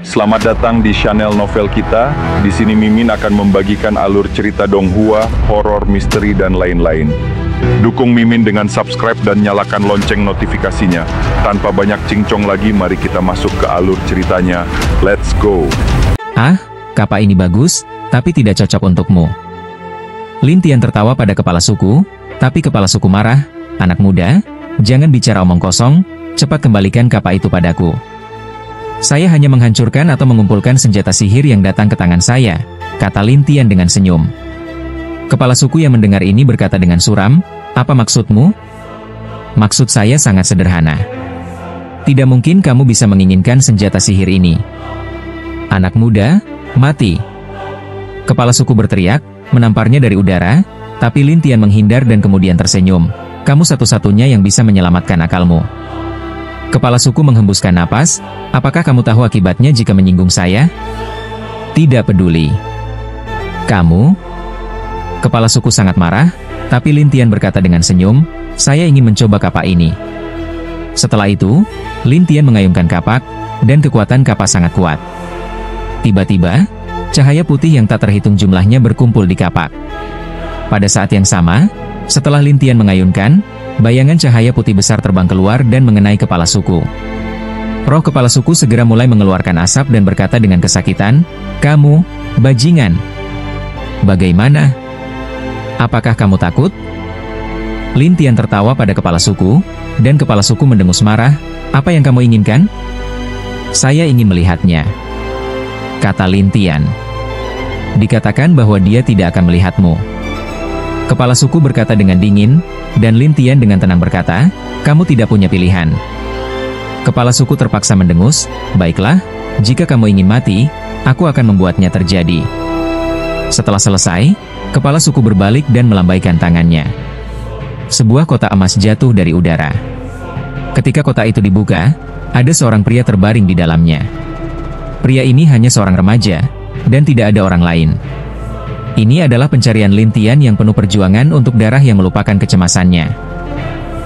Selamat datang di channel novel kita. Di sini Mimin akan membagikan alur cerita donghua, horor, misteri, dan lain-lain. Dukung Mimin dengan subscribe dan nyalakan lonceng notifikasinya. Tanpa banyak cincong lagi, mari kita masuk ke alur ceritanya. Let's go! Ah, kapak ini bagus, tapi tidak cocok untukmu. Lin Tian tertawa pada kepala suku, tapi kepala suku marah. Anak muda, jangan bicara omong kosong, cepat kembalikan kapak itu padaku. Saya hanya menghancurkan atau mengumpulkan senjata sihir yang datang ke tangan saya, kata Lin Tian dengan senyum. Kepala suku yang mendengar ini berkata dengan suram, apa maksudmu? Maksud saya sangat sederhana. Tidak mungkin kamu bisa menginginkan senjata sihir ini. Anak muda, mati. Kepala suku berteriak, menamparnya dari udara, tapi Lin Tian menghindar dan kemudian tersenyum. Kamu satu-satunya yang bisa menyelamatkan akalmu. Kepala suku menghembuskan napas, apakah kamu tahu akibatnya jika menyinggung saya? Tidak peduli. Kamu? Kepala suku sangat marah, tapi Lin Tian berkata dengan senyum, saya ingin mencoba kapak ini. Setelah itu, Lin Tian mengayunkan kapak, dan kekuatan kapak sangat kuat. Tiba-tiba, cahaya putih yang tak terhitung jumlahnya berkumpul di kapak. Pada saat yang sama, setelah Lin Tian mengayunkan, bayangan cahaya putih besar terbang keluar dan mengenai kepala suku. Roh kepala suku segera mulai mengeluarkan asap dan berkata dengan kesakitan, kamu, bajingan. Bagaimana? Apakah kamu takut? Lin Tian tertawa pada kepala suku, dan kepala suku mendengus marah, apa yang kamu inginkan? Saya ingin melihatnya, kata Lin Tian. Dikatakan bahwa dia tidak akan melihatmu. Kepala suku berkata dengan dingin, dan Lin Tian dengan tenang berkata, kamu tidak punya pilihan. Kepala suku terpaksa mendengus, baiklah, jika kamu ingin mati, aku akan membuatnya terjadi. Setelah selesai, kepala suku berbalik dan melambaikan tangannya. Sebuah kotak emas jatuh dari udara. Ketika kotak itu dibuka, ada seorang pria terbaring di dalamnya. Pria ini hanya seorang remaja, dan tidak ada orang lain. Ini adalah pencarian Lin Tian yang penuh perjuangan untuk darah yang melupakan kecemasannya.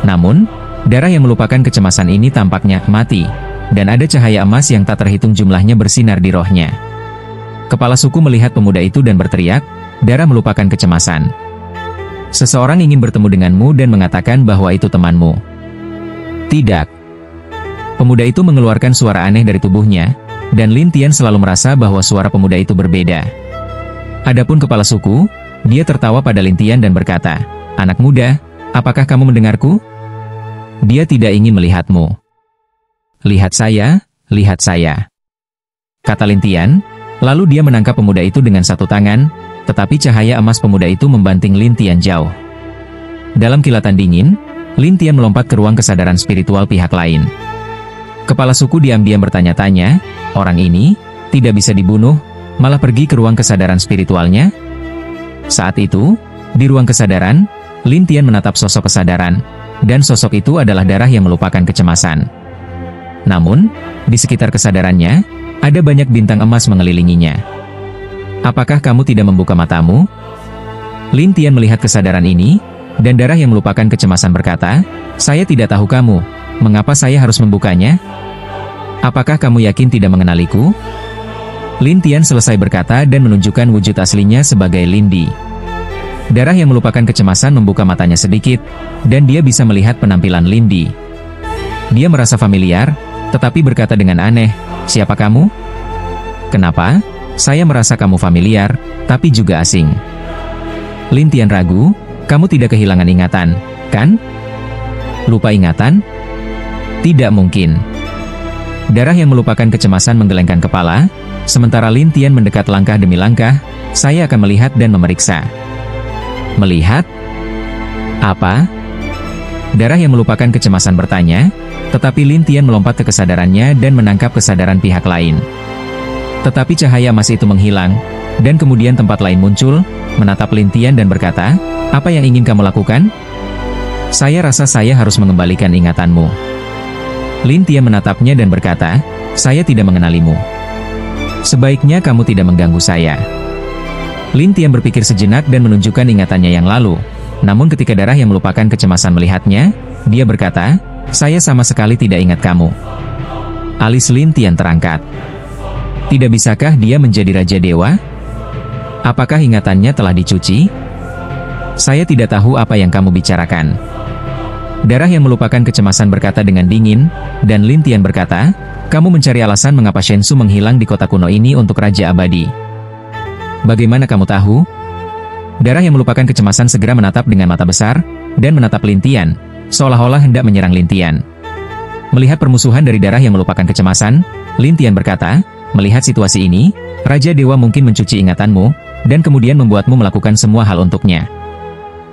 Namun, darah yang melupakan kecemasan ini tampaknya mati, dan ada cahaya emas yang tak terhitung jumlahnya bersinar di rohnya. Kepala suku melihat pemuda itu dan berteriak, darah melupakan kecemasan. Seseorang ingin bertemu denganmu dan mengatakan bahwa itu temanmu. Tidak. Pemuda itu mengeluarkan suara aneh dari tubuhnya, dan Lin Tian selalu merasa bahwa suara pemuda itu berbeda. Adapun kepala suku, dia tertawa pada Lin Tian dan berkata, anak muda, apakah kamu mendengarku? Dia tidak ingin melihatmu. Lihat saya, kata Lin Tian, lalu dia menangkap pemuda itu dengan satu tangan, tetapi cahaya emas pemuda itu membanting Lin Tian jauh. Dalam kilatan dingin, Lin Tian melompat ke ruang kesadaran spiritual pihak lain. Kepala suku diam-diam bertanya-tanya, orang ini tidak bisa dibunuh, malah pergi ke ruang kesadaran spiritualnya? Saat itu, di ruang kesadaran, Lin Tian menatap sosok kesadaran, dan sosok itu adalah darah yang melupakan kecemasan. Namun, di sekitar kesadarannya, ada banyak bintang emas mengelilinginya. Apakah kamu tidak membuka matamu? Lin Tian melihat kesadaran ini, dan darah yang melupakan kecemasan berkata, saya tidak tahu kamu, mengapa saya harus membukanya? Apakah kamu yakin tidak mengenaliku? Lin Tian selesai berkata dan menunjukkan wujud aslinya sebagai Lindi. Darah yang melupakan kecemasan membuka matanya sedikit, dan dia bisa melihat penampilan Lindi. Dia merasa familiar, tetapi berkata dengan aneh, siapa kamu? Kenapa? Saya merasa kamu familiar, tapi juga asing. Lin Tian ragu, kamu tidak kehilangan ingatan, kan? Lupa ingatan? Tidak mungkin. Darah yang melupakan kecemasan menggelengkan kepala, sementara Lin Tian mendekat langkah demi langkah, saya akan melihat dan memeriksa. Melihat? Apa? Darah yang melupakan kecemasan bertanya, tetapi Lin Tian melompat ke kesadarannya dan menangkap kesadaran pihak lain. Tetapi cahaya emas itu menghilang, dan kemudian tempat lain muncul, menatap Lin Tian dan berkata, apa yang ingin kamu lakukan? Saya rasa saya harus mengembalikan ingatanmu. Lin Tian menatapnya dan berkata, saya tidak mengenalimu. Sebaiknya kamu tidak mengganggu saya. Lin Tian berpikir sejenak dan menunjukkan ingatannya yang lalu. Namun ketika darah yang melupakan kecemasan melihatnya, dia berkata, saya sama sekali tidak ingat kamu. Alis Lin Tian terangkat. Tidak bisakah dia menjadi Raja Dewa? Apakah ingatannya telah dicuci? Saya tidak tahu apa yang kamu bicarakan. Darah yang melupakan kecemasan berkata dengan dingin, dan Lin Tian berkata, kamu mencari alasan mengapa Shen Su menghilang di kota kuno ini untuk Raja Abadi. Bagaimana kamu tahu? Darah yang melupakan kecemasan segera menatap dengan mata besar, dan menatap Lin Tian, seolah-olah hendak menyerang Lin Tian. Melihat permusuhan dari darah yang melupakan kecemasan, Lin Tian berkata, melihat situasi ini, Raja Dewa mungkin mencuci ingatanmu, dan kemudian membuatmu melakukan semua hal untuknya.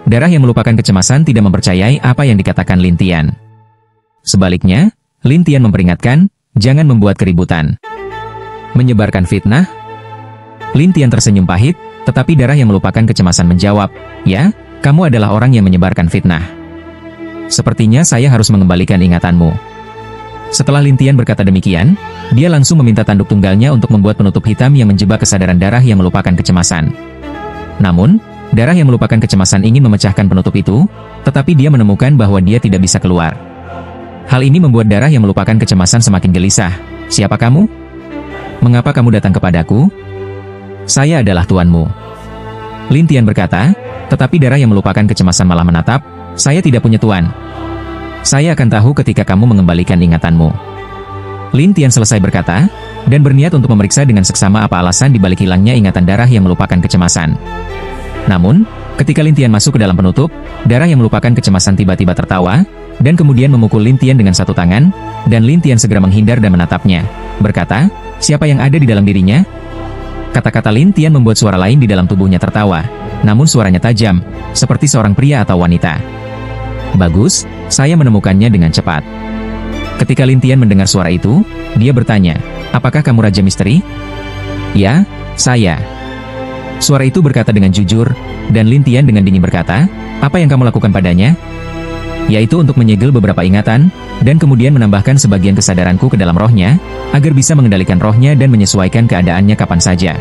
Darah yang melupakan kecemasan tidak mempercayai apa yang dikatakan Lin Tian. Sebaliknya, Lin Tian memperingatkan, jangan membuat keributan. Menyebarkan fitnah? Lin Tian tersenyum pahit, tetapi darah yang melupakan kecemasan menjawab, ya, kamu adalah orang yang menyebarkan fitnah. Sepertinya saya harus mengembalikan ingatanmu. Setelah Lin Tian berkata demikian, dia langsung meminta tanduk tunggalnya untuk membuat penutup hitam yang menjebak kesadaran darah yang melupakan kecemasan. Namun, darah yang melupakan kecemasan ingin memecahkan penutup itu, tetapi dia menemukan bahwa dia tidak bisa keluar. Hal ini membuat darah yang melupakan kecemasan semakin gelisah. Siapa kamu? Mengapa kamu datang kepadaku? Saya adalah tuanmu. Lin Tian berkata, tetapi darah yang melupakan kecemasan malah menatap, saya tidak punya tuan. Saya akan tahu ketika kamu mengembalikan ingatanmu. Lin Tian selesai berkata, dan berniat untuk memeriksa dengan seksama apa alasan dibalik hilangnya ingatan darah yang melupakan kecemasan. Namun, ketika Lin Tian masuk ke dalam penutup, darah yang melupakan kecemasan tiba-tiba tertawa, dan kemudian memukul Lin Tian dengan satu tangan, dan Lin Tian segera menghindar dan menatapnya, berkata, siapa yang ada di dalam dirinya? Kata-kata Lin Tian membuat suara lain di dalam tubuhnya tertawa, namun suaranya tajam, seperti seorang pria atau wanita. Bagus, saya menemukannya dengan cepat. Ketika Lin Tian mendengar suara itu, dia bertanya, apakah kamu Raja Misteri? Ya, saya. Suara itu berkata dengan jujur, dan Lin Tian dengan dingin berkata, apa yang kamu lakukan padanya? Yaitu untuk menyegel beberapa ingatan, dan kemudian menambahkan sebagian kesadaranku ke dalam rohnya, agar bisa mengendalikan rohnya dan menyesuaikan keadaannya kapan saja.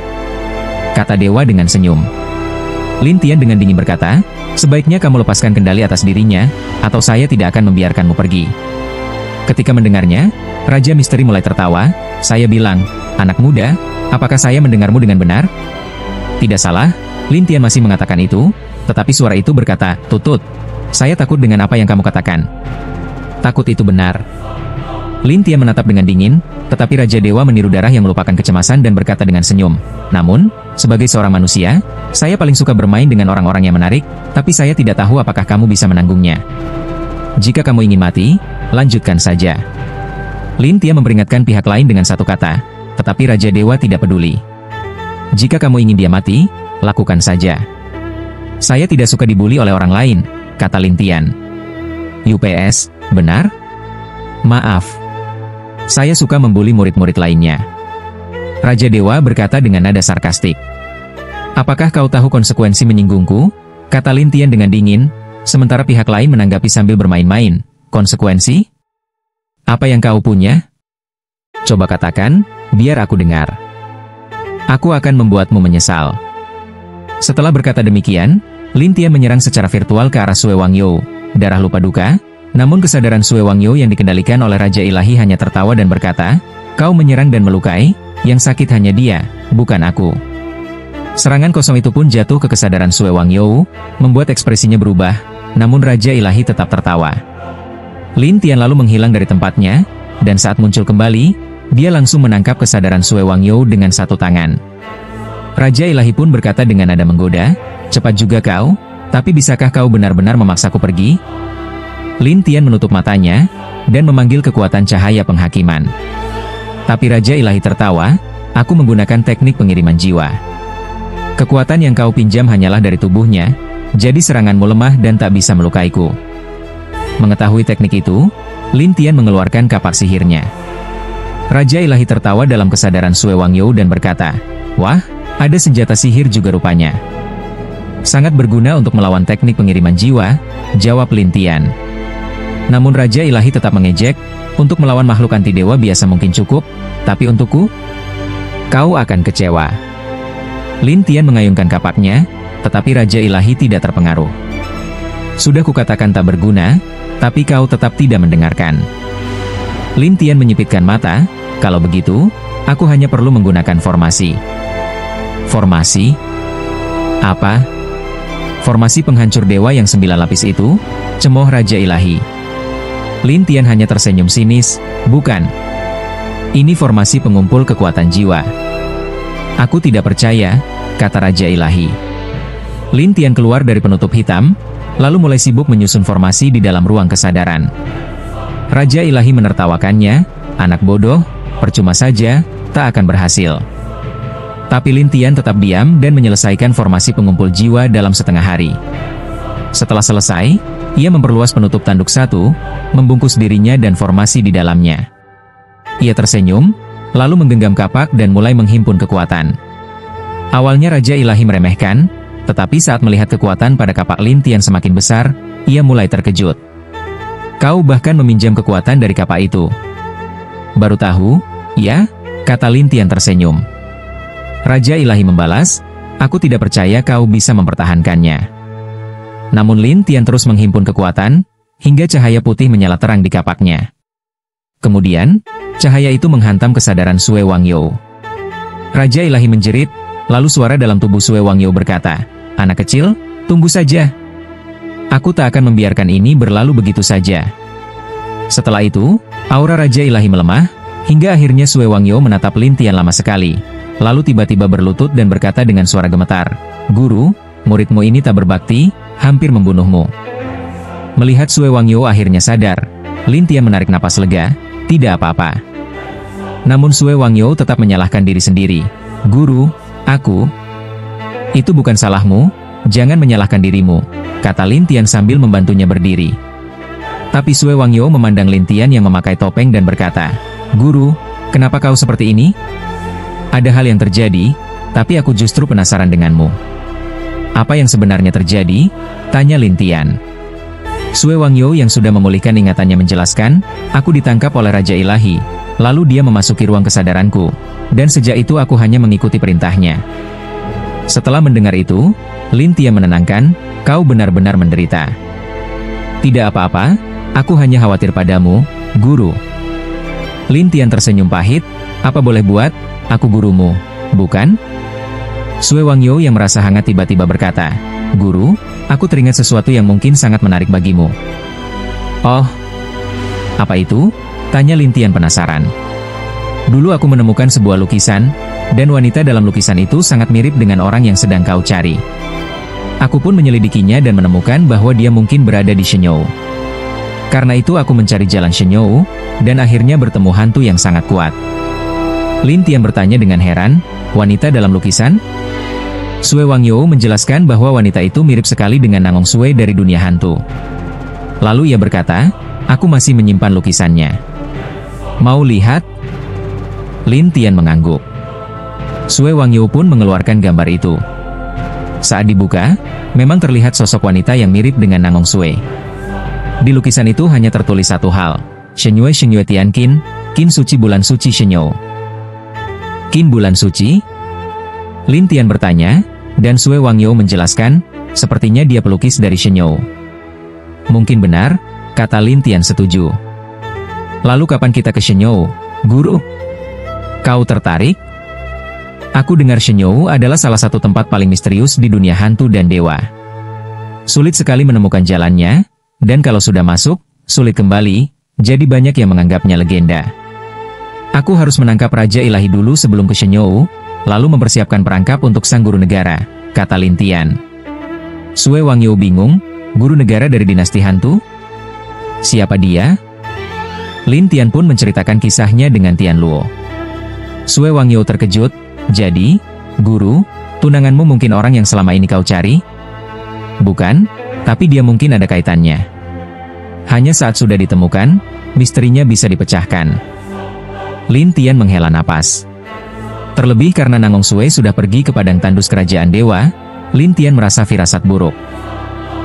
Kata Dewa dengan senyum. Lin Tian dengan dingin berkata, sebaiknya kamu lepaskan kendali atas dirinya, atau saya tidak akan membiarkanmu pergi. Ketika mendengarnya, Raja Misteri mulai tertawa, saya bilang, anak muda, apakah saya mendengarmu dengan benar? Tidak salah, Lin Tian masih mengatakan itu, tetapi suara itu berkata, tutut, saya takut dengan apa yang kamu katakan. Takut itu benar. Lin Tian menatap dengan dingin, tetapi Raja Dewa meniru darah yang melupakan kecemasan dan berkata dengan senyum, namun, sebagai seorang manusia, saya paling suka bermain dengan orang-orang yang menarik, tapi saya tidak tahu apakah kamu bisa menanggungnya. Jika kamu ingin mati, lanjutkan saja. Lin Tian memperingatkan pihak lain dengan satu kata, tetapi Raja Dewa tidak peduli. Jika kamu ingin dia mati, lakukan saja. Saya tidak suka dibuli oleh orang lain, kata Lin Tian. UPS, benar? Maaf. Saya suka membuli murid-murid lainnya. Raja Dewa berkata dengan nada sarkastik. Apakah kau tahu konsekuensi menyinggungku? Kata Lin Tian dengan dingin, sementara pihak lain menanggapi sambil bermain-main. Konsekuensi? Apa yang kau punya? Coba katakan, biar aku dengar. Aku akan membuatmu menyesal. Setelah berkata demikian, Lin Tian menyerang secara virtual ke arah Sue Wangyou, darah lupa duka, namun kesadaran Sue Wangyou yang dikendalikan oleh Raja Ilahi hanya tertawa dan berkata, kau menyerang dan melukai, yang sakit hanya dia, bukan aku. Serangan kosong itu pun jatuh ke kesadaran Sue Wangyou, membuat ekspresinya berubah, namun Raja Ilahi tetap tertawa. Lin Tian lalu menghilang dari tempatnya, dan saat muncul kembali, dia langsung menangkap kesadaran Sue Wangyou dengan satu tangan. Raja Ilahi pun berkata dengan nada menggoda, cepat juga kau, tapi bisakah kau benar-benar memaksaku pergi? Lin Tian menutup matanya, dan memanggil kekuatan cahaya penghakiman. Tapi Raja Ilahi tertawa, aku menggunakan teknik pengiriman jiwa. Kekuatan yang kau pinjam hanyalah dari tubuhnya, jadi seranganmu lemah dan tak bisa melukaiku. Mengetahui teknik itu, Lin Tian mengeluarkan kapak sihirnya. Raja Ilahi tertawa dalam kesadaran Sue Wangyou dan berkata, wah, ada senjata sihir juga rupanya. Sangat berguna untuk melawan teknik pengiriman jiwa, jawab Lin Tian. Namun Raja Ilahi tetap mengejek, untuk melawan makhluk anti dewa biasa mungkin cukup, tapi untukku, kau akan kecewa. Lin Tian mengayunkan kapaknya, tetapi Raja Ilahi tidak terpengaruh. Sudah kukatakan tak berguna, tapi kau tetap tidak mendengarkan. Lin Tian menyipitkan mata, kalau begitu, Aku hanya perlu menggunakan formasi. Formasi? Apa? Formasi penghancur dewa yang 9 lapis itu? Cemooh Raja Ilahi. Lin Tian hanya tersenyum sinis. Bukan. Ini formasi pengumpul kekuatan jiwa. Aku tidak percaya, kata Raja Ilahi. Lin Tian keluar dari penutup hitam, lalu mulai sibuk menyusun formasi di dalam ruang kesadaran. Raja Ilahi menertawakannya. Anak bodoh, percuma saja, tak akan berhasil. Tapi Lin Tian tetap diam dan menyelesaikan formasi pengumpul jiwa dalam setengah hari. Setelah selesai, ia memperluas penutup tanduk 1, membungkus dirinya dan formasi di dalamnya. Ia tersenyum, lalu menggenggam kapak dan mulai menghimpun kekuatan. Awalnya Raja Ilahi meremehkan, tetapi saat melihat kekuatan pada kapak Lin Tian semakin besar, ia mulai terkejut. Kau bahkan meminjam kekuatan dari kapak itu. Baru tahu, ya, kata Lin Tian tersenyum. Raja Ilahi membalas, aku tidak percaya kau bisa mempertahankannya. Namun Lin Tian terus menghimpun kekuatan, hingga cahaya putih menyala terang di kapaknya. Kemudian, cahaya itu menghantam kesadaran Sue Wangyou. Raja Ilahi menjerit, lalu suara dalam tubuh Sue Wangyou berkata, anak kecil, tunggu saja. Aku tak akan membiarkan ini berlalu begitu saja. Setelah itu, aura Raja Ilahi melemah, hingga akhirnya Sue Wangyou menatap Lin Tian lama sekali. Lalu tiba-tiba berlutut dan berkata dengan suara gemetar, Guru, muridmu ini tak berbakti, hampir membunuhmu. Melihat Sue Wangyou akhirnya sadar, Lin Tian menarik napas lega, tidak apa-apa. Namun Sue Wangyou tetap menyalahkan diri sendiri. Guru, itu bukan salahmu, jangan menyalahkan dirimu, kata Lin Tian sambil membantunya berdiri. Tapi Sue Wangyou memandang Lin Tian yang memakai topeng dan berkata, Guru, kenapa kau seperti ini? Ada hal yang terjadi, tapi aku justru penasaran denganmu. Apa yang sebenarnya terjadi? Tanya Lin Tian. Sue Wangyou yang sudah memulihkan ingatannya menjelaskan, aku ditangkap oleh Raja Ilahi, lalu dia memasuki ruang kesadaranku, dan sejak itu aku hanya mengikuti perintahnya. Setelah mendengar itu, Lin Tian menenangkan, kau benar-benar menderita. Tidak apa-apa, aku hanya khawatir padamu, Guru. Lin Tian tersenyum pahit, apa boleh buat, aku gurumu, bukan? Sue Wangyou yang merasa hangat tiba-tiba berkata, Guru, aku teringat sesuatu yang mungkin sangat menarik bagimu. Oh, apa itu? Tanya Lin Tian penasaran. Dulu aku menemukan sebuah lukisan, dan wanita dalam lukisan itu sangat mirip dengan orang yang sedang kau cari. Aku pun menyelidikinya dan menemukan bahwa dia mungkin berada di Shenyou. Karena itu aku mencari jalan Shenyou, dan akhirnya bertemu hantu yang sangat kuat. Lin Tian bertanya dengan heran, wanita dalam lukisan? Sue Wangyou menjelaskan bahwa wanita itu mirip sekali dengan Nangong Sue dari dunia hantu. Lalu ia berkata, aku masih menyimpan lukisannya. Mau lihat? Lin Tian mengangguk. Sue Wangyou pun mengeluarkan gambar itu. Saat dibuka, memang terlihat sosok wanita yang mirip dengan Nangong Sue. Di lukisan itu hanya tertulis satu hal, Shenyue Tian Qin, Qin suci bulan suci Shenyou. Qin bulan suci? Lin Tian bertanya, dan Sue Wangyou menjelaskan, sepertinya dia pelukis dari Shenyou. Mungkin benar, kata Lin Tian setuju. Lalu kapan kita ke Shenyou, Guru? Kau tertarik? Aku dengar Shenyou adalah salah satu tempat paling misterius di dunia hantu dan dewa. Sulit sekali menemukan jalannya, dan kalau sudah masuk, sulit kembali, jadi banyak yang menganggapnya legenda. Aku harus menangkap Raja Ilahi dulu sebelum ke Shenyou, lalu mempersiapkan perangkap untuk sang guru negara, kata Lin Tian. Sue Wangyou bingung, guru negara dari dinasti hantu? Siapa dia? Lin Tian pun menceritakan kisahnya dengan Tian Luo. Sue Wangyou terkejut, jadi, Guru, tunanganmu mungkin orang yang selama ini kau cari? Bukan, tapi dia mungkin ada kaitannya. Hanya saat sudah ditemukan, misterinya bisa dipecahkan. Lin Tian menghela napas. Terlebih karena Nangong Sue sudah pergi ke padang tandus kerajaan dewa, Lin Tian merasa firasat buruk.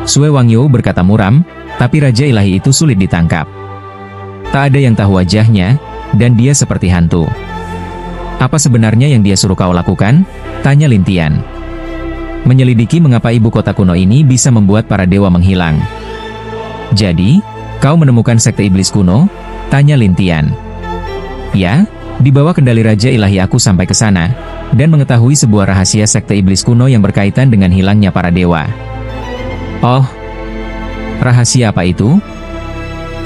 Sue Wangyou berkata muram, tapi Raja Ilahi itu sulit ditangkap. Tak ada yang tahu wajahnya, dan dia seperti hantu. Apa sebenarnya yang dia suruh kau lakukan? Tanya Lin Tian. Menyelidiki mengapa ibu kota kuno ini bisa membuat para dewa menghilang. Jadi, kau menemukan sekte iblis kuno? Tanya Lin Tian. Ya, Di bawah kendali Raja Ilahi aku sampai ke sana, dan mengetahui sebuah rahasia sekte iblis kuno yang berkaitan dengan hilangnya para dewa. Oh, rahasia apa itu?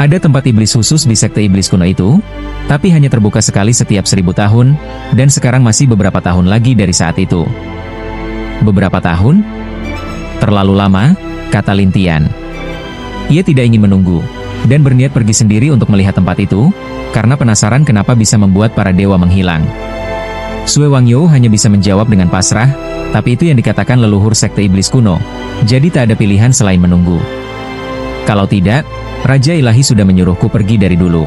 Ada tempat iblis khusus di sekte iblis kuno itu, tapi hanya terbuka sekali setiap 1000 tahun, dan sekarang masih beberapa tahun lagi dari saat itu. Beberapa tahun? Terlalu lama, kata Lintian. Ia tidak ingin menunggu, dan berniat pergi sendiri untuk melihat tempat itu, karena penasaran kenapa bisa membuat para dewa menghilang. Sue Wangyou hanya bisa menjawab dengan pasrah, tapi itu yang dikatakan leluhur sekte iblis kuno, jadi tak ada pilihan selain menunggu. Kalau tidak, Raja Ilahi sudah menyuruhku pergi dari dulu.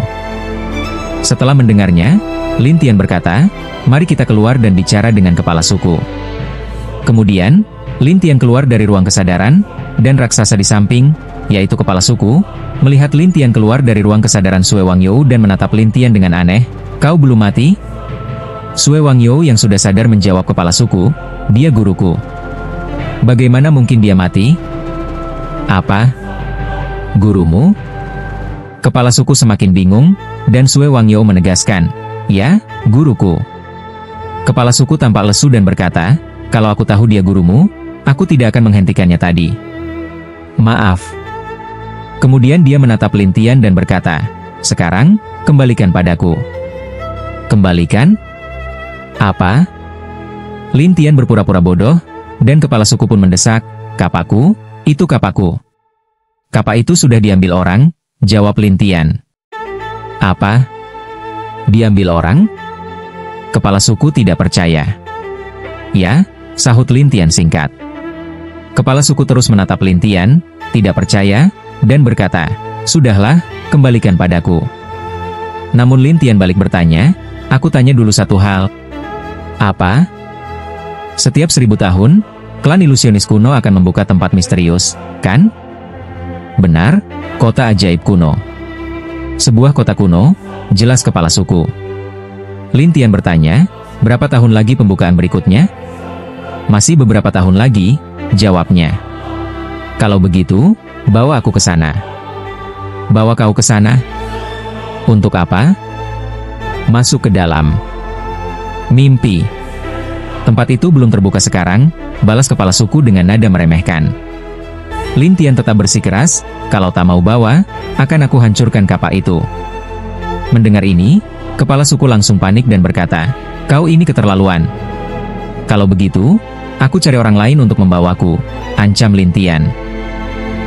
Setelah mendengarnya, Lintian berkata, mari kita keluar dan bicara dengan kepala suku. Kemudian, Lintian keluar dari ruang kesadaran, dan raksasa di samping, yaitu kepala suku, melihat Lintian keluar dari ruang kesadaran Sue Wangyou dan menatap Lintian dengan aneh. Kau belum mati? Sue Wangyou yang sudah sadar menjawab kepala suku, dia guruku. Bagaimana mungkin dia mati? Apa? Gurumu? Kepala suku semakin bingung, dan Sue Wangyou menegaskan, ya, guruku. Kepala suku tampak lesu dan berkata, kalau aku tahu dia gurumu, aku tidak akan menghentikannya tadi. Maaf. Kemudian dia menatap Lintian dan berkata, sekarang, kembalikan padaku. Kembalikan? Apa? Lintian berpura-pura bodoh, dan kepala suku pun mendesak, kapaku, itu kapaku. Kapa itu sudah diambil orang, jawab Lintian. Apa? Diambil orang? Kepala suku tidak percaya. Ya, sahut Lintian singkat. Kepala suku terus menatap Lintian, tidak percaya, dan berkata, sudahlah, kembalikan padaku. Namun Lintian balik bertanya, aku tanya dulu satu hal. Apa? Setiap 1000 tahun, klan ilusionis kuno akan membuka tempat misterius, kan? Benar, kota ajaib kuno. Sebuah kota kuno, jelas kepala suku. Lintian bertanya, berapa tahun lagi pembukaan berikutnya? Masih beberapa tahun lagi, jawabnya. Kalau begitu, bawa aku ke sana. Bawa kau ke sana? Untuk apa? Masuk ke dalam. Mimpi. Tempat itu belum terbuka sekarang, balas kepala suku dengan nada meremehkan. Lintian tetap bersikeras, kalau tak mau bawa, akan aku hancurkan kapak itu. Mendengar ini, kepala suku langsung panik dan berkata, kau ini keterlaluan. Kalau begitu, aku cari orang lain untuk membawaku, ancam Lintian.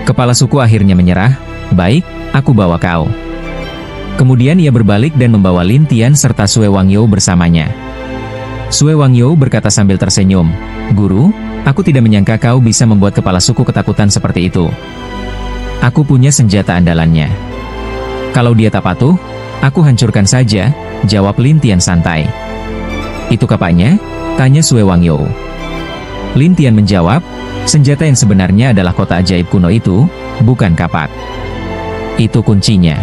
Kepala suku akhirnya menyerah, baik, aku bawa kau. Kemudian ia berbalik dan membawa Lintian serta Sue Wangyou bersamanya. Sue Wangyou berkata sambil tersenyum, guru, aku tidak menyangka kau bisa membuat kepala suku ketakutan seperti itu. Aku punya senjata andalannya. Kalau dia tak patuh, aku hancurkan saja, jawab Lintian santai. Itu kapaknya? Tanya Sue Wangyou. Lintian menjawab, senjata yang sebenarnya adalah kota ajaib kuno itu, bukan kapak. Itu kuncinya.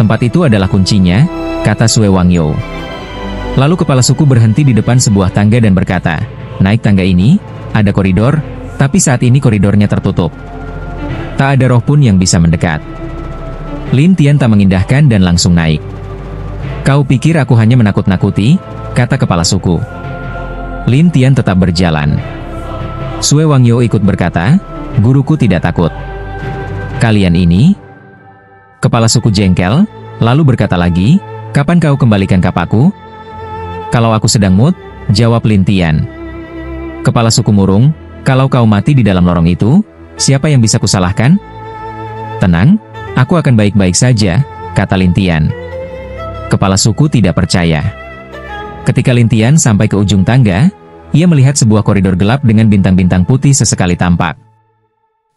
Tempat itu adalah kuncinya, kata Sue Wangyou. Lalu kepala suku berhenti di depan sebuah tangga dan berkata, naik tangga ini, ada koridor, tapi saat ini koridornya tertutup. Tak ada roh pun yang bisa mendekat. Lintian tak mengindahkan dan langsung naik. Kau pikir aku hanya menakut-nakuti, kata kepala suku. Lintian tetap berjalan. Sue Wangyou ikut berkata, guruku tidak takut. Kalian ini? Kepala suku jengkel, lalu berkata lagi, kapan kau kembalikan kapakku? Kalau aku sedang mood, jawab Lintian. Kepala suku murung, kalau kau mati di dalam lorong itu, siapa yang bisa kusalahkan? Tenang, aku akan baik-baik saja, kata Lintian. Kepala suku tidak percaya. Ketika Lintian sampai ke ujung tangga, ia melihat sebuah koridor gelap dengan bintang-bintang putih sesekali tampak.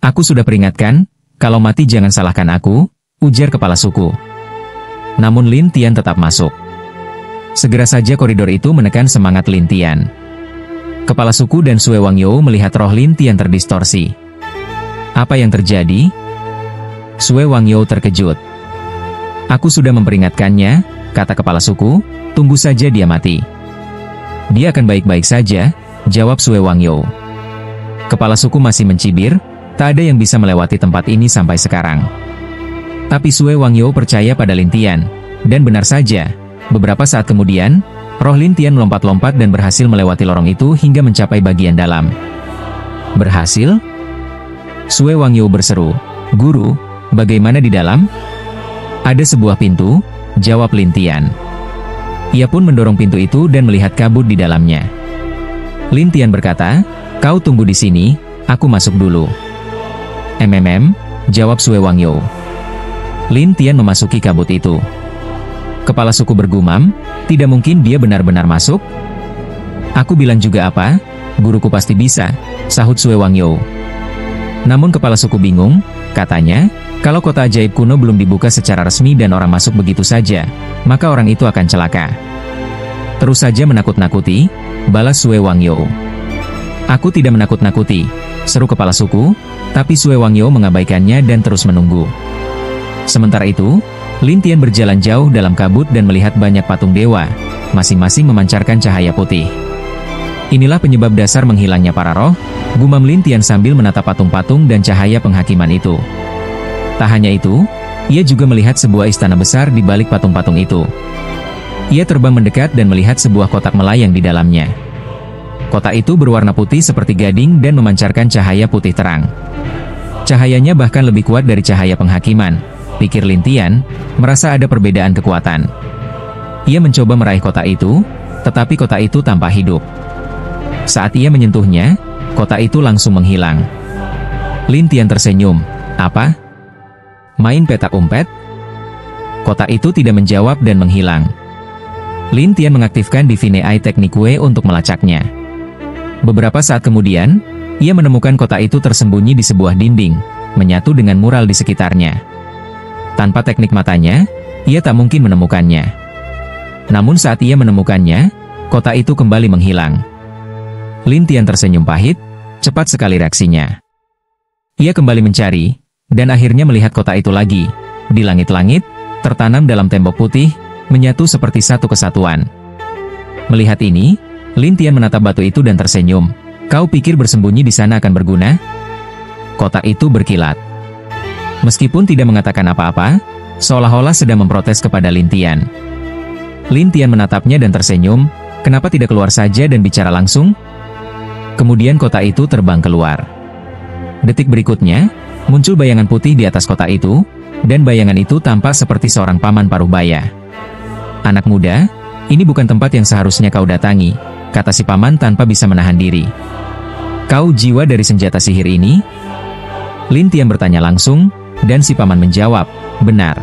Aku sudah peringatkan, kalau mati jangan salahkan aku, ujar kepala suku. Namun Lintian tetap masuk. Segera saja koridor itu menekan semangat Lintian. Kepala suku dan Sue Wangyou melihat roh Lintian terdistorsi. Apa yang terjadi? Sue Wangyou terkejut. Aku sudah memperingatkannya, kata kepala suku, tunggu saja dia mati. Dia akan baik-baik saja, jawab Sue Wangyou. Kepala suku masih mencibir, tak ada yang bisa melewati tempat ini sampai sekarang. Tapi Sue Wangyou percaya pada Lintian, dan benar saja, Beberapa saat kemudian, roh Lin Tian melompat-lompat dan berhasil melewati lorong itu hingga mencapai bagian dalam. Berhasil? Sue Wangyu berseru, "Guru, bagaimana di dalam?" "Ada sebuah pintu," jawab Lin Tian. Ia pun mendorong pintu itu dan melihat kabut di dalamnya. Lin Tian berkata, "Kau tunggu di sini, aku masuk dulu." Jawab Sue Wangyu. Lin Tian memasuki kabut itu. Kepala suku bergumam, tidak mungkin dia benar-benar masuk. "Aku bilang juga apa? Guruku pasti bisa," sahut Sue Wangyu. Namun kepala suku bingung, katanya, kalau kota ajaib kuno belum dibuka secara resmi dan orang masuk begitu saja, maka orang itu akan celaka. "Terus saja menakut-nakuti," balas Sue Wangyu. "Aku tidak menakut-nakuti," seru kepala suku, tapi Sue Wangyu mengabaikannya dan terus menunggu. Sementara itu, Lin Tian berjalan jauh dalam kabut dan melihat banyak patung dewa, masing-masing memancarkan cahaya putih. "Inilah penyebab dasar menghilangnya para roh," gumam Lin Tian sambil menatap patung-patung dan cahaya penghakiman itu. Tak hanya itu, ia juga melihat sebuah istana besar di balik patung-patung itu. Ia terbang mendekat dan melihat sebuah kotak melayang di dalamnya. Kotak itu berwarna putih seperti gading dan memancarkan cahaya putih terang. Cahayanya bahkan lebih kuat dari cahaya penghakiman, pikir Lin Tian, merasa ada perbedaan kekuatan. Ia mencoba meraih kotak itu, tetapi kotak itu tampak hidup. Saat ia menyentuhnya, kotak itu langsung menghilang. Lin Tian tersenyum. "Apa? Main petak umpet?" Kotak itu tidak menjawab dan menghilang. Lin Tian mengaktifkan Divine Eye Teknik Wei untuk melacaknya. Beberapa saat kemudian, ia menemukan kotak itu tersembunyi di sebuah dinding, menyatu dengan mural di sekitarnya. Tanpa teknik matanya, ia tak mungkin menemukannya. Namun saat ia menemukannya, kotak itu kembali menghilang. Lin Tian tersenyum pahit, cepat sekali reaksinya. Ia kembali mencari, dan akhirnya melihat kotak itu lagi. Di langit-langit, tertanam dalam tembok putih, menyatu seperti satu kesatuan. Melihat ini, Lin Tian menatap batu itu dan tersenyum. "Kau pikir bersembunyi di sana akan berguna?" Kotak itu berkilat. Meskipun tidak mengatakan apa-apa, seolah-olah sedang memprotes kepada Lin Tian. Lin Tian menatapnya dan tersenyum, "Kenapa tidak keluar saja dan bicara langsung?" Kemudian kotak itu terbang keluar. Detik berikutnya, muncul bayangan putih di atas kotak itu, dan bayangan itu tampak seperti seorang paman parubaya. "Anak muda, ini bukan tempat yang seharusnya kau datangi," kata si paman tanpa bisa menahan diri. "Kau jiwa dari senjata sihir ini?" Lin Tian bertanya langsung, dan si paman menjawab, "Benar."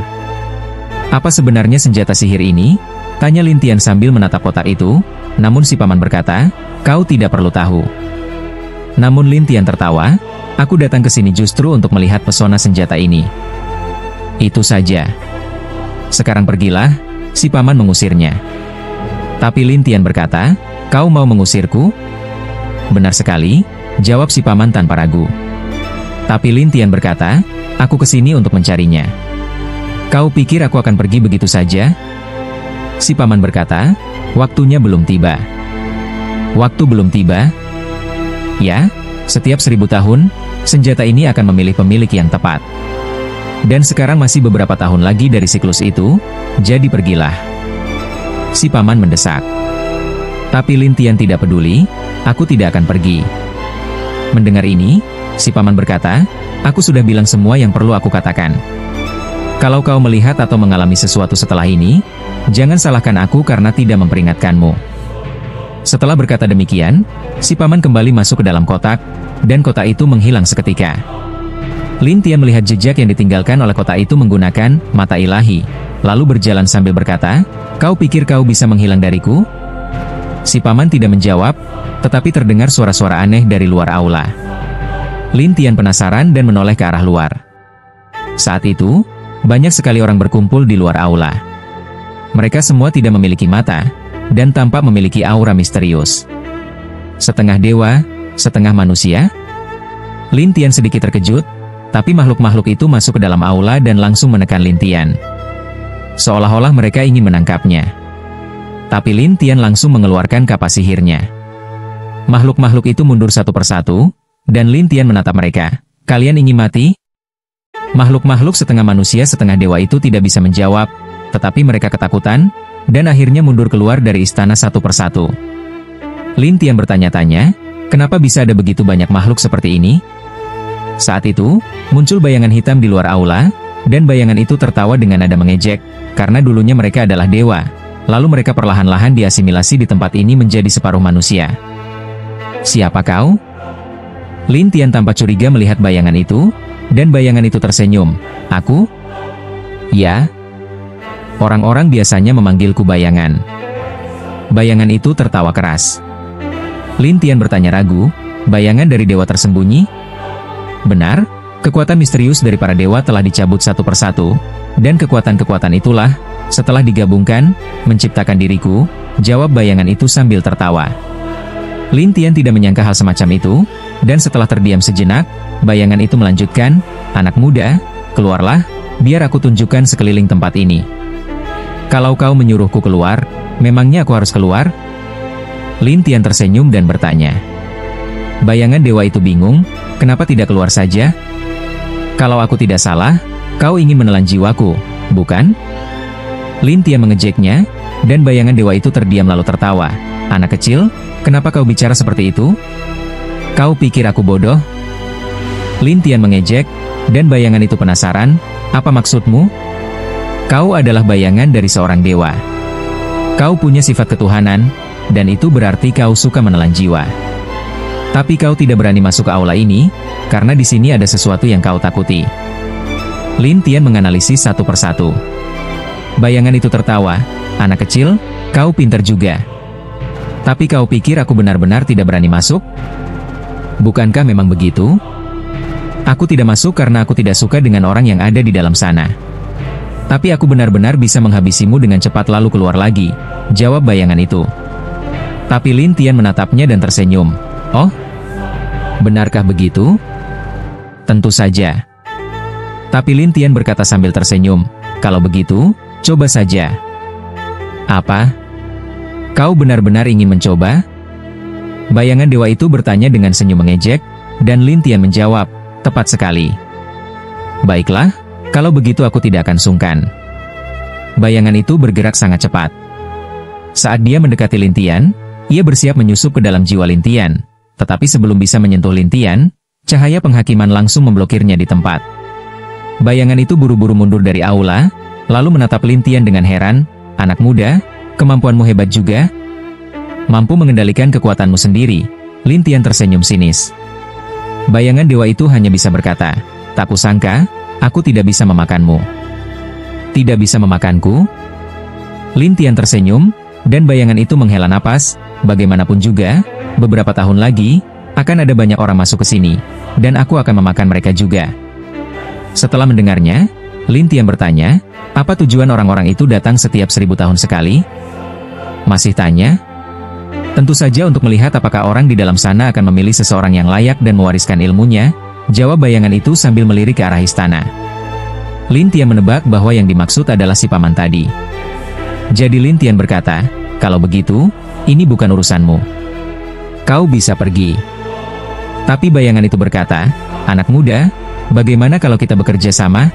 "Apa sebenarnya senjata sihir ini?" tanya Lin Tian sambil menatap kotak itu, namun si paman berkata, "Kau tidak perlu tahu." Namun Lin Tian tertawa, "Aku datang ke sini justru untuk melihat pesona senjata ini." "Itu saja." "Sekarang pergilah," si paman mengusirnya. Tapi Lin Tian berkata, "Kau mau mengusirku?" "Benar sekali," jawab si paman tanpa ragu. Tapi Lin Tian berkata, "Aku kesini untuk mencarinya." "Kau pikir aku akan pergi begitu saja?" Si paman berkata, "Waktunya belum tiba." "Waktu belum tiba?" "Ya, setiap 1000 tahun, senjata ini akan memilih pemilik yang tepat. Dan sekarang masih beberapa tahun lagi dari siklus itu, jadi pergilah." Si paman mendesak. Tapi Lin Tian tidak peduli, "Aku tidak akan pergi." Mendengar ini, si paman berkata, "Aku sudah bilang semua yang perlu aku katakan. Kalau kau melihat atau mengalami sesuatu setelah ini, jangan salahkan aku karena tidak memperingatkanmu." Setelah berkata demikian, si paman kembali masuk ke dalam kotak, dan kotak itu menghilang seketika. Lin Tian melihat jejak yang ditinggalkan oleh kotak itu menggunakan mata ilahi, lalu berjalan sambil berkata, "Kau pikir kau bisa menghilang dariku?" Si paman tidak menjawab, tetapi terdengar suara-suara aneh dari luar aula. Lin Tian penasaran dan menoleh ke arah luar. Saat itu, banyak sekali orang berkumpul di luar aula. Mereka semua tidak memiliki mata, dan tampak memiliki aura misterius. Setengah dewa, setengah manusia. Lin Tian sedikit terkejut, tapi makhluk-makhluk itu masuk ke dalam aula dan langsung menekan Lin Tian. Seolah-olah mereka ingin menangkapnya. Tapi Lin Tian langsung mengeluarkan kapas sihirnya. Makhluk-makhluk itu mundur satu persatu, dan Lin Tian menatap mereka. "Kalian ingin mati?" Makhluk-makhluk setengah manusia setengah dewa itu tidak bisa menjawab, tetapi mereka ketakutan, dan akhirnya mundur keluar dari istana satu persatu. Lin Tian bertanya-tanya, kenapa bisa ada begitu banyak makhluk seperti ini? Saat itu, muncul bayangan hitam di luar aula, dan bayangan itu tertawa dengan nada mengejek, karena dulunya mereka adalah dewa. Lalu mereka perlahan-lahan diasimilasi di tempat ini menjadi separuh manusia. Siapa kau? Lin Tian tampak curiga melihat bayangan itu, dan bayangan itu tersenyum. Aku? Ya. Orang-orang biasanya memanggilku bayangan. Bayangan itu tertawa keras. Lin Tian bertanya ragu, bayangan dari dewa tersembunyi? Benar, kekuatan misterius dari para dewa telah dicabut satu persatu, dan kekuatan-kekuatan itulah, setelah digabungkan, menciptakan diriku, jawab bayangan itu sambil tertawa. Lin Tian tidak menyangka hal semacam itu, dan setelah terdiam sejenak, bayangan itu melanjutkan, anak muda, keluarlah, biar aku tunjukkan sekeliling tempat ini. Kalau kau menyuruhku keluar, memangnya aku harus keluar? Lin Tian tersenyum dan bertanya. Bayangan dewa itu bingung, kenapa tidak keluar saja? Kalau aku tidak salah, kau ingin menelan jiwaku, bukan? Lin Tian mengejeknya, dan bayangan dewa itu terdiam lalu tertawa. Anak kecil, kenapa kau bicara seperti itu? Kau pikir aku bodoh? Lin Tian mengejek, dan bayangan itu penasaran, apa maksudmu? Kau adalah bayangan dari seorang dewa. Kau punya sifat ketuhanan, dan itu berarti kau suka menelan jiwa. Tapi kau tidak berani masuk ke aula ini, karena di sini ada sesuatu yang kau takuti. Lin Tian menganalisis satu persatu. Bayangan itu tertawa, anak kecil, kau pintar juga. Tapi kau pikir aku benar-benar tidak berani masuk? Bukankah memang begitu? Aku tidak masuk karena aku tidak suka dengan orang yang ada di dalam sana. Tapi aku benar-benar bisa menghabisimu dengan cepat lalu keluar lagi, jawab bayangan itu. Tapi Lin Tian menatapnya dan tersenyum. Oh? Benarkah begitu? Tentu saja. Tapi Lin Tian berkata sambil tersenyum, kalau begitu, coba saja. Apa? Kau benar-benar ingin mencoba? Bayangan dewa itu bertanya dengan senyum mengejek, dan Lin Tian menjawab, tepat sekali. Baiklah, kalau begitu aku tidak akan sungkan. Bayangan itu bergerak sangat cepat. Saat dia mendekati Lin Tian, ia bersiap menyusup ke dalam jiwa Lin Tian. Tetapi sebelum bisa menyentuh Lin Tian, cahaya penghakiman langsung memblokirnya di tempat. Bayangan itu buru-buru mundur dari aula, lalu menatap Lin Tian dengan heran, anak muda, kemampuanmu hebat juga. Mampu mengendalikan kekuatanmu sendiri. Lin Tian tersenyum sinis. Bayangan dewa itu hanya bisa berkata, tak kusangka, aku tidak bisa memakanmu. Tidak bisa memakanku? Lin Tian tersenyum, dan bayangan itu menghela napas, bagaimanapun juga, beberapa tahun lagi, akan ada banyak orang masuk ke sini, dan aku akan memakan mereka juga. Setelah mendengarnya, Lin Tian bertanya, apa tujuan orang-orang itu datang setiap 1000 tahun sekali? Masih tanya? Tentu saja untuk melihat apakah orang di dalam sana akan memilih seseorang yang layak dan mewariskan ilmunya, jawab bayangan itu sambil melirik ke arah istana. Lin Tian menebak bahwa yang dimaksud adalah si paman tadi. Jadi Lin Tian berkata, kalau begitu, ini bukan urusanmu. Kau bisa pergi. Tapi bayangan itu berkata, anak muda, bagaimana kalau kita bekerja sama?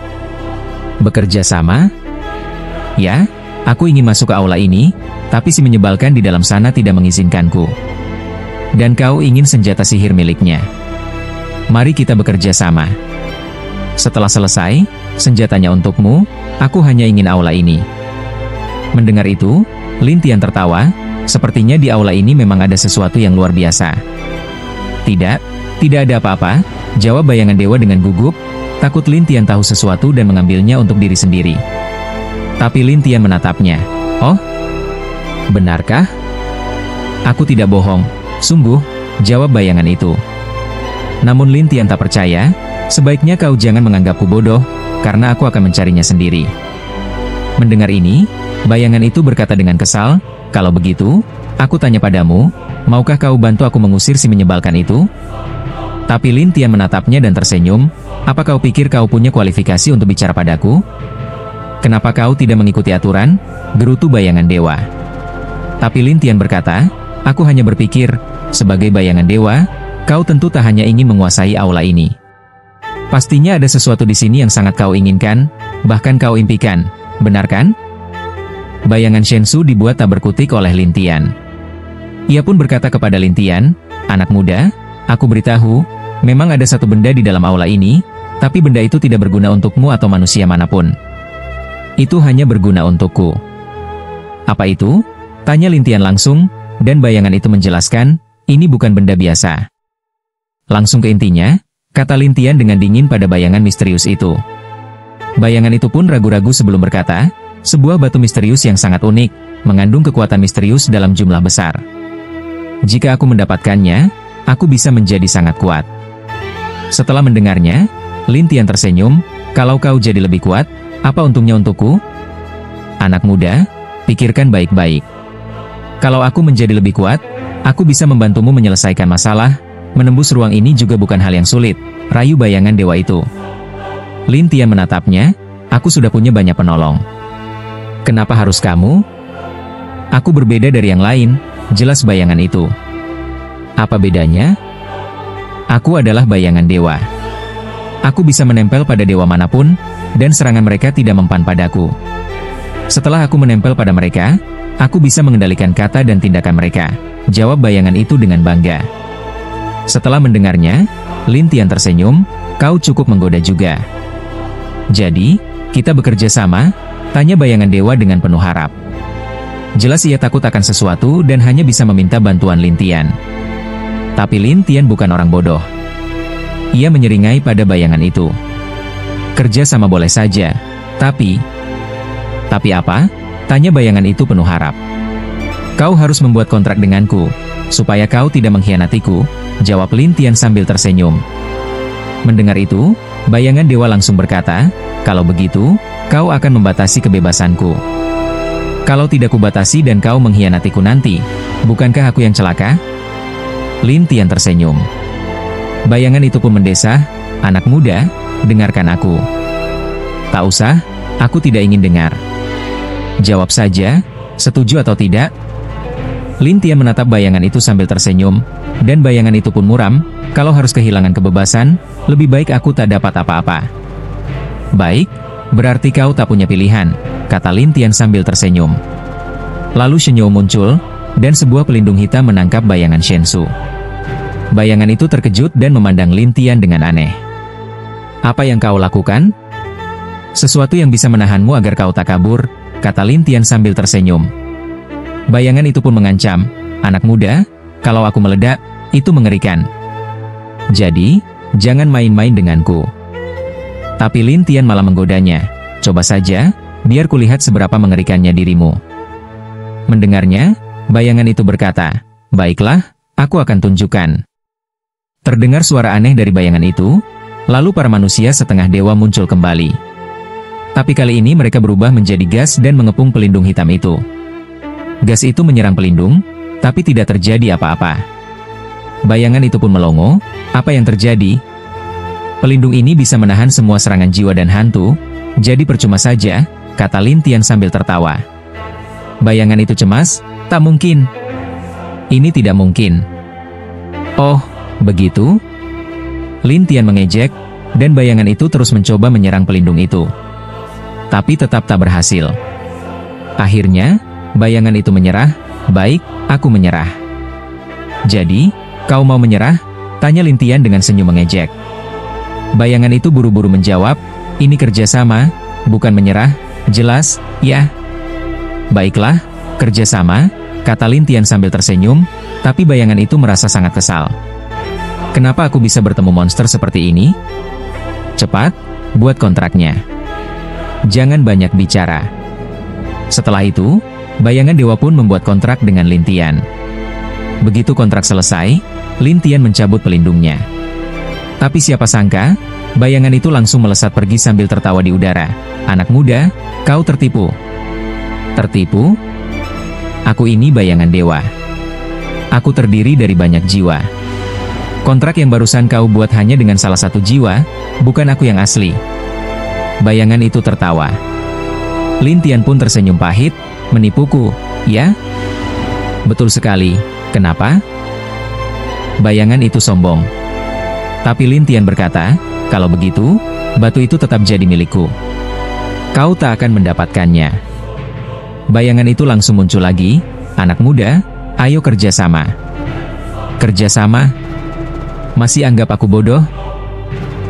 Bekerja sama? Ya, aku ingin masuk ke aula ini, tapi si menyebalkan di dalam sana tidak mengizinkanku. Dan kau ingin senjata sihir miliknya. Mari kita bekerja sama. Setelah selesai, senjatanya untukmu, aku hanya ingin aula ini. Mendengar itu, Lin Tian tertawa, sepertinya di aula ini memang ada sesuatu yang luar biasa. Tidak ada apa-apa, jawab bayangan dewa dengan gugup, takut Lin Tian tahu sesuatu dan mengambilnya untuk diri sendiri. Tapi Lin Tian menatapnya. Oh? Benarkah? Aku tidak bohong, sungguh, jawab bayangan itu. Namun Lin Tian tak percaya, sebaiknya kau jangan menganggapku bodoh, karena aku akan mencarinya sendiri. Mendengar ini, bayangan itu berkata dengan kesal, kalau begitu, aku tanya padamu, maukah kau bantu aku mengusir si menyebalkan itu? Tapi Lin Tian menatapnya dan tersenyum, apa kau pikir kau punya kualifikasi untuk bicara padaku? Kenapa kau tidak mengikuti aturan? Gerutu bayangan dewa. Tapi Lin Tian berkata, aku hanya berpikir, sebagai bayangan dewa, kau tentu tak hanya ingin menguasai aula ini. Pastinya ada sesuatu di sini yang sangat kau inginkan, bahkan kau impikan, benar kan? bayangan Shensu dibuat tak berkutik oleh Lin Tian. Ia pun berkata kepada Lin Tian, "Anak muda, aku beritahu, memang ada satu benda di dalam aula ini, tapi benda itu tidak berguna untukmu atau manusia manapun. Itu hanya berguna untukku." "Apa itu?" tanya Lin Tian langsung, dan bayangan itu menjelaskan, "Ini bukan benda biasa." Langsung ke intinya, kata Lin Tian dengan dingin pada bayangan misterius itu. Bayangan itu pun ragu-ragu sebelum berkata, "Sebuah batu misterius yang sangat unik, mengandung kekuatan misterius dalam jumlah besar. Jika aku mendapatkannya, aku bisa menjadi sangat kuat." Setelah mendengarnya, Lin Tian tersenyum, "Kalau kau jadi lebih kuat, apa untungnya untukku? Anak muda, pikirkan baik-baik. Kalau aku menjadi lebih kuat, aku bisa membantumu menyelesaikan masalah, menembus ruang ini juga bukan hal yang sulit," rayu bayangan dewa itu. Lin Tian menatapnya, "Aku sudah punya banyak penolong. Kenapa harus kamu?" "Aku berbeda dari yang lain," jelas bayangan itu. "Apa bedanya?" "Aku adalah bayangan dewa. Aku bisa menempel pada dewa manapun, dan serangan mereka tidak mempan padaku. Setelah aku menempel pada mereka, aku bisa mengendalikan kata dan tindakan mereka," jawab bayangan itu dengan bangga. Setelah mendengarnya, Lin Tian tersenyum, "Kau cukup menggoda juga. Jadi, kita bekerja sama?" tanya bayangan dewa dengan penuh harap. Jelas ia takut akan sesuatu dan hanya bisa meminta bantuan Lin Tian. Tapi Lin Tian bukan orang bodoh. Ia menyeringai pada bayangan itu. "Kerja sama boleh saja, tapi..." "Tapi apa?" tanya bayangan itu penuh harap. "Kau harus membuat kontrak denganku, supaya kau tidak mengkhianatiku," jawab Lin Tian sambil tersenyum. Mendengar itu, bayangan dewa langsung berkata, "Kalau begitu, kau akan membatasi kebebasanku. Kalau tidak kubatasi dan kau mengkhianatiku nanti, bukankah aku yang celaka?" Lin Tian tersenyum. Bayangan itu pun mendesah, "Anak muda, dengarkan aku." "Tak usah, aku tidak ingin dengar. Jawab saja, setuju atau tidak?" Lin Tian menatap bayangan itu sambil tersenyum, dan bayangan itu pun muram, "Kalau harus kehilangan kebebasan, lebih baik aku tak dapat apa-apa." "Baik, berarti kau tak punya pilihan," kata Lin Tian sambil tersenyum. Lalu Shenyou muncul, dan sebuah pelindung hitam menangkap bayangan Shensu. Bayangan itu terkejut dan memandang Lin Tian dengan aneh. "Apa yang kau lakukan?" "Sesuatu yang bisa menahanmu agar kau tak kabur," kata Lin Tian sambil tersenyum. Bayangan itu pun mengancam, "Anak muda, kalau aku meledak, itu mengerikan. Jadi, jangan main-main denganku." Tapi Lin Tian malah menggodanya, "Coba saja, biar kulihat seberapa mengerikannya dirimu." Mendengarnya, bayangan itu berkata, "Baiklah, aku akan tunjukkan." Terdengar suara aneh dari bayangan itu, lalu para manusia setengah dewa muncul kembali. Tapi kali ini mereka berubah menjadi gas dan mengepung pelindung hitam itu. Gas itu menyerang pelindung, tapi tidak terjadi apa-apa. Bayangan itu pun melongo, "Apa yang terjadi? Pelindung ini bisa menahan semua serangan jiwa dan hantu, jadi percuma saja," kata Lin Tian sambil tertawa. Bayangan itu cemas, "Tak mungkin. Ini tidak mungkin." "Oh, begitu?" Lin Tian mengejek, dan bayangan itu terus mencoba menyerang pelindung itu. Tapi tetap tak berhasil. Akhirnya, bayangan itu menyerah. "Baik, aku menyerah." "Jadi, kau mau menyerah?" tanya Lin Tian dengan senyum mengejek. Bayangan itu buru-buru menjawab, "Ini kerjasama, bukan menyerah, jelas, ya?" "Baiklah, kerjasama," kata Lin Tian sambil tersenyum, tapi bayangan itu merasa sangat kesal. "Kenapa aku bisa bertemu monster seperti ini? Cepat, buat kontraknya. Jangan banyak bicara." Setelah itu, bayangan dewa pun membuat kontrak dengan Lin Tian. Begitu kontrak selesai, Lin Tian mencabut pelindungnya. Tapi siapa sangka, bayangan itu langsung melesat pergi sambil tertawa di udara. "Anak muda, kau tertipu." "Tertipu? Aku ini bayangan dewa. Aku terdiri dari banyak jiwa. Kontrak yang barusan kau buat hanya dengan salah satu jiwa, bukan aku yang asli." Bayangan itu tertawa. Lin Tian pun tersenyum pahit, "Menipuku, ya?" "Betul sekali, kenapa?" Bayangan itu sombong. Tapi Lin Tian berkata, "Kalau begitu, batu itu tetap jadi milikku. Kau tak akan mendapatkannya." bayangan itu langsung muncul lagi. Anak muda, ayo kerjasama. Kerjasama? Masih anggap aku bodoh?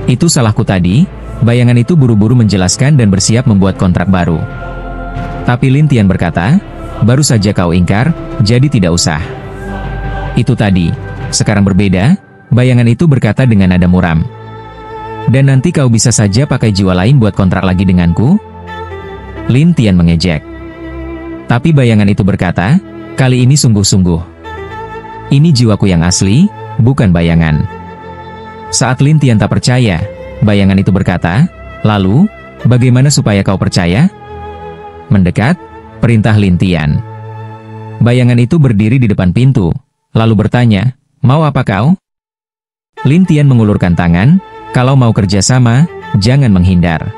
Itu salahku tadi. Bayangan itu buru-buru menjelaskan dan bersiap membuat kontrak baru. Tapi Lin Tian berkata, baru saja kau ingkar, jadi tidak usah. Itu tadi. Sekarang berbeda, bayangan itu berkata dengan nada muram. Dan nanti kau bisa saja pakai jiwa lain buat kontrak lagi denganku? Lin Tian mengejek. Tapi bayangan itu berkata, kali ini sungguh-sungguh. Ini jiwaku yang asli, bukan bayangan. Saat Lin Tian tak percaya, bayangan itu berkata, lalu, bagaimana supaya kau percaya? Mendekat, perintah Lin Tian. Bayangan itu berdiri di depan pintu, lalu bertanya, mau apa kau? Lin Tian mengulurkan tangan, kalau mau kerjasama, jangan menghindar.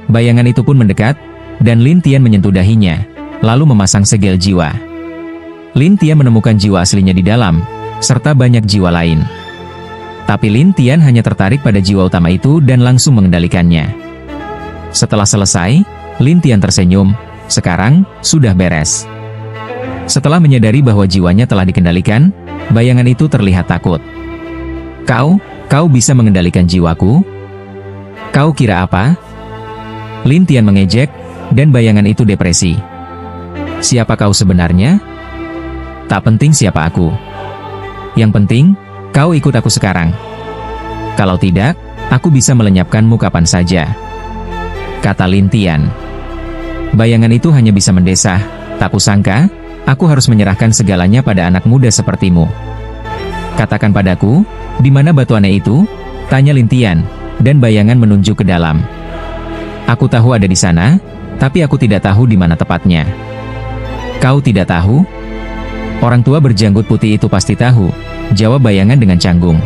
Bayangan itu pun mendekat, dan Lin Tian menyentuh dahinya, lalu memasang segel jiwa. Lin Tian menemukan jiwa aslinya di dalam, serta banyak jiwa lain. Tapi Lin Tian hanya tertarik pada jiwa utama itu dan langsung mengendalikannya. Setelah selesai, Lin Tian tersenyum, sekarang, sudah beres. Setelah menyadari bahwa jiwanya telah dikendalikan, bayangan itu terlihat takut. Kau bisa mengendalikan jiwaku? Kau kira apa? Lin Tian mengejek, dan bayangan itu depresi. Siapa kau sebenarnya? Tak penting siapa aku. Yang penting, kau ikut aku sekarang. Kalau tidak, aku bisa melenyapkanmu kapan saja. Kata Lin Tian. Bayangan itu hanya bisa mendesah, tak kusangka, aku harus menyerahkan segalanya pada anak muda sepertimu. Katakan padaku, di mana batu aneh itu? Tanya Lin Tian, dan bayangan menunjuk ke dalam. Aku tahu ada di sana, tapi aku tidak tahu di mana tepatnya. Kau tidak tahu? Orang tua berjanggut putih itu pasti tahu, jawab bayangan dengan canggung.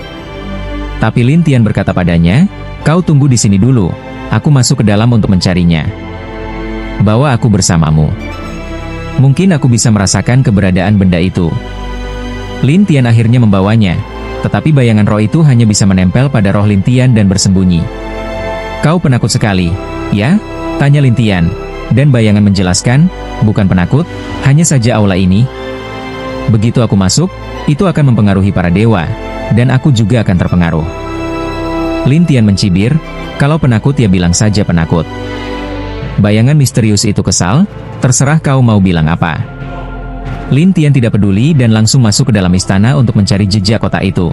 Tapi Lin Tian berkata padanya, kau tunggu di sini dulu, aku masuk ke dalam untuk mencarinya. Bawa aku bersamamu. Mungkin aku bisa merasakan keberadaan benda itu. Lin Tian akhirnya membawanya, tetapi bayangan roh itu hanya bisa menempel pada roh Lin Tian dan bersembunyi. Kau penakut sekali, ya? Tanya Lin Tian, dan bayangan menjelaskan, bukan penakut, hanya saja aula ini. Begitu aku masuk, itu akan mempengaruhi para dewa, dan aku juga akan terpengaruh. Lin Tian mencibir, kalau penakut ya bilang saja penakut. Bayangan misterius itu kesal, terserah kau mau bilang apa. Lin Tian tidak peduli dan langsung masuk ke dalam istana untuk mencari jejak kotak itu.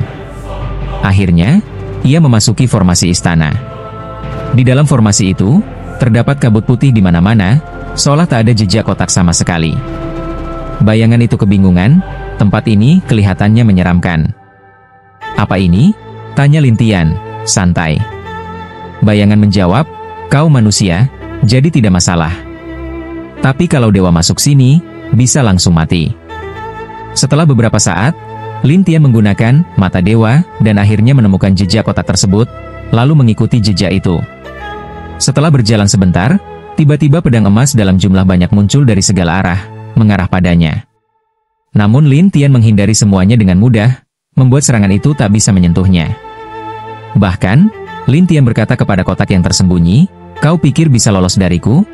Akhirnya, ia memasuki formasi istana. Di dalam formasi itu, terdapat kabut putih di mana-mana, seolah tak ada jejak kotak sama sekali. Bayangan itu kebingungan, tempat ini kelihatannya menyeramkan. Apa ini? Tanya Lin Tian, santai. Bayangan menjawab, kau manusia, jadi tidak masalah. Tapi kalau dewa masuk sini, bisa langsung mati. Setelah beberapa saat, Lin Tian menggunakan mata dewa dan akhirnya menemukan jejak kotak tersebut, lalu mengikuti jejak itu. Setelah berjalan sebentar, tiba-tiba pedang emas dalam jumlah banyak muncul dari segala arah, mengarah padanya. Namun Lin Tian menghindari semuanya dengan mudah, membuat serangan itu tak bisa menyentuhnya. Bahkan, Lin Tian berkata kepada kotak yang tersembunyi, kau pikir bisa lolos dariku?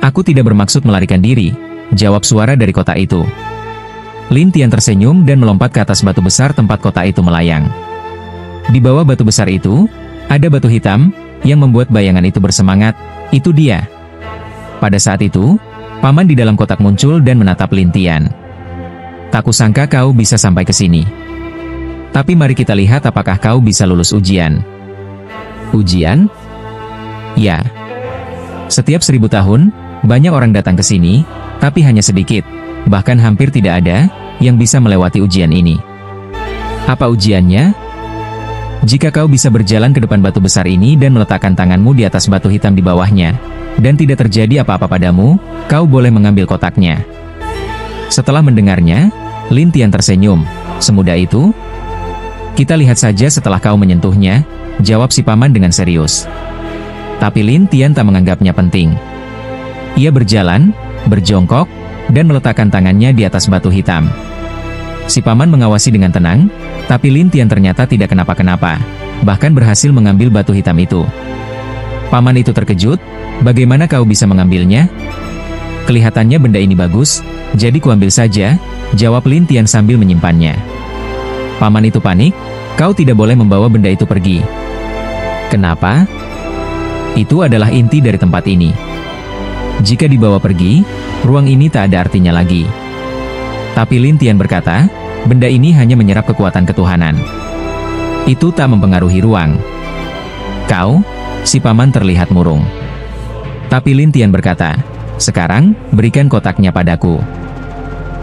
Aku tidak bermaksud melarikan diri, jawab suara dari kotak itu. Lin Tian tersenyum dan melompat ke atas batu besar tempat kotak itu melayang. Di bawah batu besar itu, ada batu hitam, yang membuat bayangan itu bersemangat, itu dia. Pada saat itu, paman di dalam kotak muncul dan menatap Lin Tian. Tak kusangka kau bisa sampai ke sini. Tapi mari kita lihat apakah kau bisa lulus ujian. Ujian? Ya. Setiap 1000 tahun, banyak orang datang ke sini, tapi hanya sedikit, bahkan hampir tidak ada, yang bisa melewati ujian ini. Apa ujiannya? Jika kau bisa berjalan ke depan batu besar ini dan meletakkan tanganmu di atas batu hitam di bawahnya, dan tidak terjadi apa-apa padamu, kau boleh mengambil kotaknya. Setelah mendengarnya, Lin Tian tersenyum. Semudah itu? Kita lihat saja setelah kau menyentuhnya, jawab si paman dengan serius. Tapi Lin Tian tak menganggapnya penting. Ia berjalan, berjongkok, dan meletakkan tangannya di atas batu hitam. Si paman mengawasi dengan tenang, tapi Lin Tian ternyata tidak kenapa-kenapa, bahkan berhasil mengambil batu hitam itu. Paman itu terkejut, bagaimana kau bisa mengambilnya? Kelihatannya benda ini bagus, jadi kuambil saja, jawab Lin Tian sambil menyimpannya. Paman itu panik, kau tidak boleh membawa benda itu pergi. Kenapa? Itu adalah inti dari tempat ini. Jika dibawa pergi, ruang ini tak ada artinya lagi. Tapi Lin Tian berkata, benda ini hanya menyerap kekuatan ketuhanan. Itu tak mempengaruhi ruang. Kau, si paman terlihat murung. Tapi Lin Tian berkata, sekarang, berikan kotaknya padaku.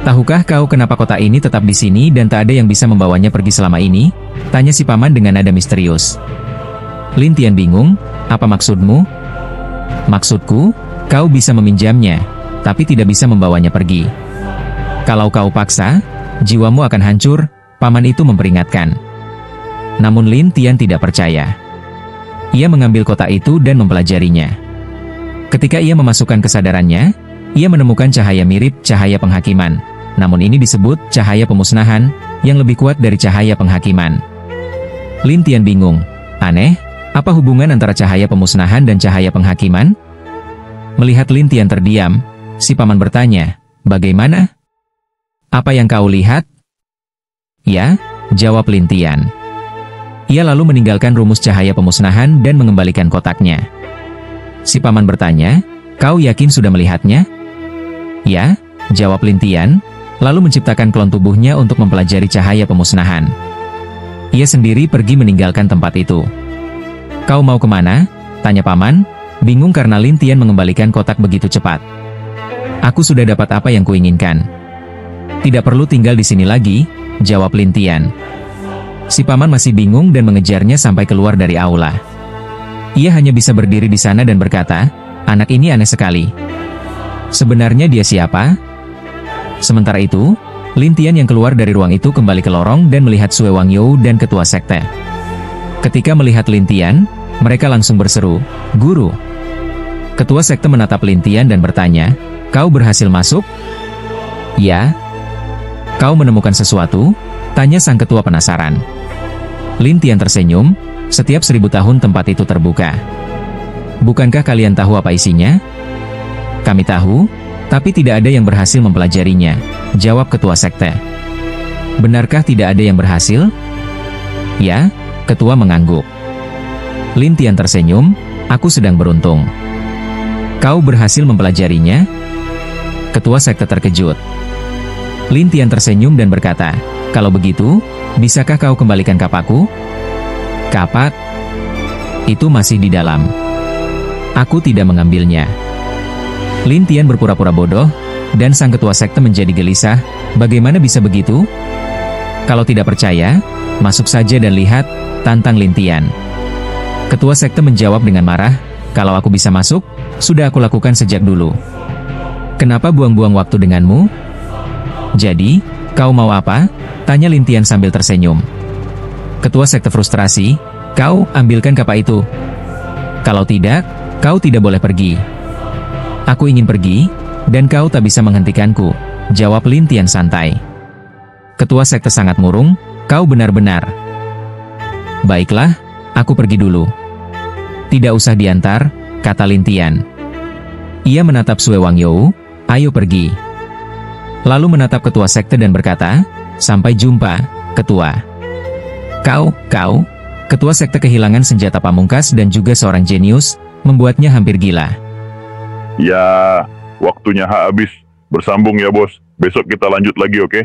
Tahukah kau kenapa kotak ini tetap di sini dan tak ada yang bisa membawanya pergi selama ini? Tanya si paman dengan nada misterius. Lin Tian bingung, apa maksudmu? Maksudku, kau bisa meminjamnya, tapi tidak bisa membawanya pergi. Kalau kau paksa, jiwamu akan hancur, paman itu memperingatkan. Namun Lin Tian tidak percaya. Ia mengambil kotak itu dan mempelajarinya. Ketika ia memasukkan kesadarannya, ia menemukan cahaya mirip cahaya penghakiman. Namun ini disebut cahaya pemusnahan, yang lebih kuat dari cahaya penghakiman. Lin Tian bingung. Aneh, apa hubungan antara cahaya pemusnahan dan cahaya penghakiman? Melihat Lin Tian terdiam, si paman bertanya, bagaimana? Apa yang kau lihat? Ya, jawab Lin Tian. Ia lalu meninggalkan rumus cahaya pemusnahan dan mengembalikan kotaknya. Si paman bertanya, kau yakin sudah melihatnya? Ya, jawab Lin Tian, lalu menciptakan klon tubuhnya untuk mempelajari cahaya pemusnahan. Ia sendiri pergi meninggalkan tempat itu. Kau mau kemana? Tanya paman, bingung karena Lin Tian mengembalikan kotak begitu cepat. Aku sudah dapat apa yang kuinginkan. Tidak perlu tinggal di sini lagi, jawab Lin Tian. Si paman masih bingung dan mengejarnya sampai keluar dari aula. Ia hanya bisa berdiri di sana dan berkata, anak ini aneh sekali. Sebenarnya dia siapa? Sementara itu, Lin Tian yang keluar dari ruang itu kembali ke lorong dan melihat Sue Wang You dan ketua sekte. Ketika melihat Lin Tian, mereka langsung berseru, Guru. Ketua sekte menatap Lin Tian dan bertanya, kau berhasil masuk? Ya. Kau menemukan sesuatu? Tanya sang ketua penasaran. Lin Tian tersenyum, setiap 1000 tahun tempat itu terbuka. Bukankah kalian tahu apa isinya? Kami tahu, tapi tidak ada yang berhasil mempelajarinya, jawab ketua sekte. Benarkah tidak ada yang berhasil? Ya, ketua mengangguk. Lin Tian tersenyum, aku sedang beruntung. Kau berhasil mempelajarinya? Ketua sekte terkejut. Lin Tian tersenyum dan berkata, kalau begitu, bisakah kau kembalikan kapakku? Kapak? Itu masih di dalam. Aku tidak mengambilnya. Lin Tian berpura-pura bodoh, dan sang ketua sekte menjadi gelisah, bagaimana bisa begitu? Kalau tidak percaya, masuk saja dan lihat, tantang Lin Tian. Ketua sekte menjawab dengan marah, kalau aku bisa masuk, sudah aku lakukan sejak dulu. Kenapa buang-buang waktu denganmu? Jadi, kau mau apa? Tanya Lin Tian sambil tersenyum. Ketua sekte frustrasi, kau ambilkan kapak itu. Kalau tidak, kau tidak boleh pergi. Aku ingin pergi, dan kau tak bisa menghentikanku, jawab Lin Tian santai. Ketua sekte sangat murung, kau benar-benar. Baiklah, aku pergi dulu. Tidak usah diantar, kata Lin Tian. Ia menatap Sue Wang You, ayo pergi. Lalu menatap ketua sekte dan berkata, sampai jumpa, ketua. Kau, ketua sekte kehilangan senjata pamungkas dan juga seorang jenius, membuatnya hampir gila. Ya, waktunya habis. Bersambung ya bos. Besok kita lanjut lagi, oke?